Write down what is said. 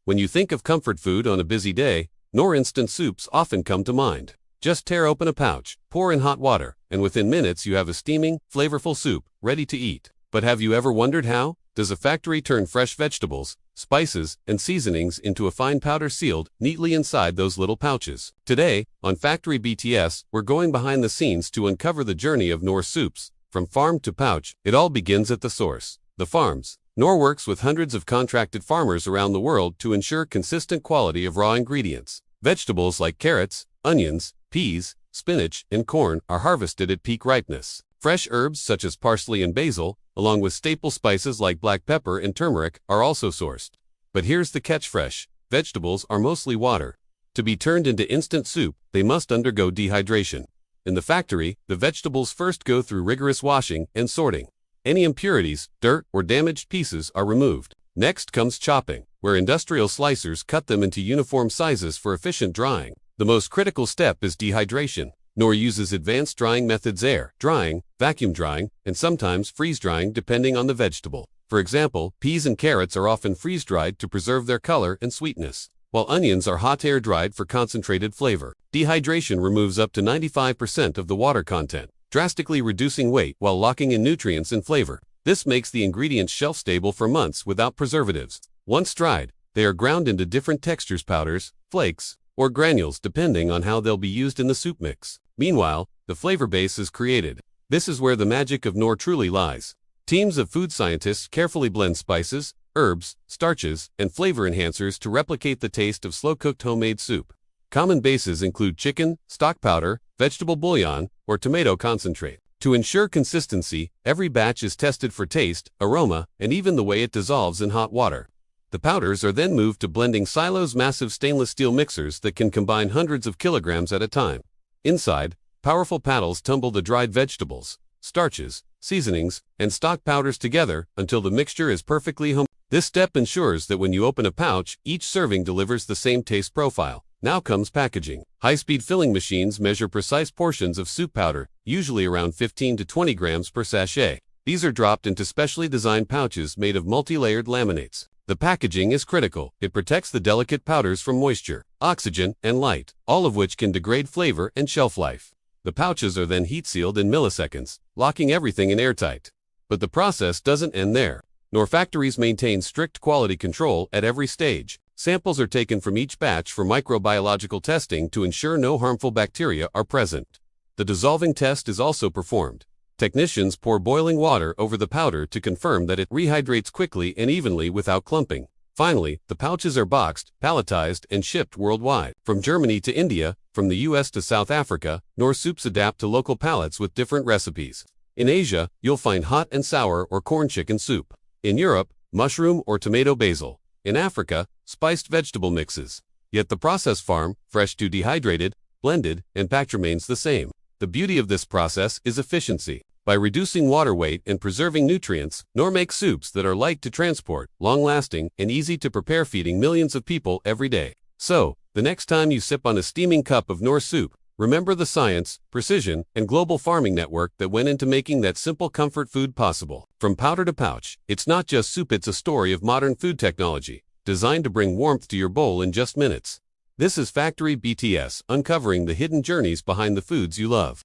When you think of comfort food on a busy day, Knorr instant soups often come to mind. Just tear open a pouch, pour in hot water, and within minutes you have a steaming, flavorful soup, ready to eat. But have you ever wondered how? Does a factory turn fresh vegetables, spices, and seasonings into a fine powder sealed neatly inside those little pouches? Today, on Factory BTS, we're going behind the scenes to uncover the journey of Knorr soups. From farm to pouch, it all begins at the source, the farms. Knorr works with hundreds of contracted farmers around the world to ensure consistent quality of raw ingredients. Vegetables like carrots, onions, peas, spinach, and corn are harvested at peak ripeness. Fresh herbs such as parsley and basil, along with staple spices like black pepper and turmeric, are also sourced. But here's the catch: fresh vegetables are mostly water. To be turned into instant soup, they must undergo dehydration. In the factory, the vegetables first go through rigorous washing and sorting. Any impurities, dirt, or damaged pieces are removed. Next comes chopping, where industrial slicers cut them into uniform sizes for efficient drying. The most critical step is dehydration. Knorr uses advanced drying methods: air drying, vacuum drying, and sometimes freeze drying depending on the vegetable. For example, peas and carrots are often freeze-dried to preserve their color and sweetness, while onions are hot air-dried for concentrated flavor. Dehydration removes up to 95% of the water content, drastically reducing weight while locking in nutrients and flavor. This makes the ingredients shelf-stable for months without preservatives. Once dried, they are ground into different textures: powders, flakes, or granules depending on how they'll be used in the soup mix. Meanwhile, the flavor base is created. This is where the magic of Knorr truly lies. Teams of food scientists carefully blend spices, herbs, starches, and flavor enhancers to replicate the taste of slow-cooked homemade soup. Common bases include chicken, stock powder, vegetable bouillon, or tomato concentrate. To ensure consistency, every batch is tested for taste, aroma, and even the way it dissolves in hot water. The powders are then moved to blending silos, massive stainless steel mixers that can combine hundreds of kilograms at a time. Inside, powerful paddles tumble the dried vegetables, starches, seasonings, and stock powders together until the mixture is perfectly homogenious. This step ensures that when you open a pouch, each serving delivers the same taste profile. Now comes packaging. High-speed filling machines measure precise portions of soup powder, usually around 15 to 20 grams per sachet. These are dropped into specially designed pouches made of multi-layered laminates. The packaging is critical. It protects the delicate powders from moisture, oxygen, and light, all of which can degrade flavor and shelf life. The pouches are then heat-sealed in milliseconds, locking everything in airtight. But the process doesn't end there. Knorr factories maintain strict quality control at every stage. Samples are taken from each batch for microbiological testing to ensure no harmful bacteria are present. The dissolving test is also performed. Technicians pour boiling water over the powder to confirm that it rehydrates quickly and evenly without clumping. Finally, the pouches are boxed, palletized, and shipped worldwide. From Germany to India, from the US to South Africa, Knorr soups adapt to local palates with different recipes. In Asia, you'll find hot and sour or corn chicken soup. In Europe, mushroom or tomato basil. In Africa, spiced vegetable mixes. Yet the process: farm, fresh to dehydrated, blended, and packed remains the same. The beauty of this process is efficiency. By reducing water weight and preserving nutrients, Knorr makes soups that are light to transport, long-lasting, and easy to prepare, feeding millions of people every day. So, the next time you sip on a steaming cup of Knorr soup, remember the science, precision, and global farming network that went into making that simple comfort food possible. From powder to pouch, it's not just soup, it's a story of modern food technology, designed to bring warmth to your bowl in just minutes. This is Factory BTS, uncovering the hidden journeys behind the foods you love.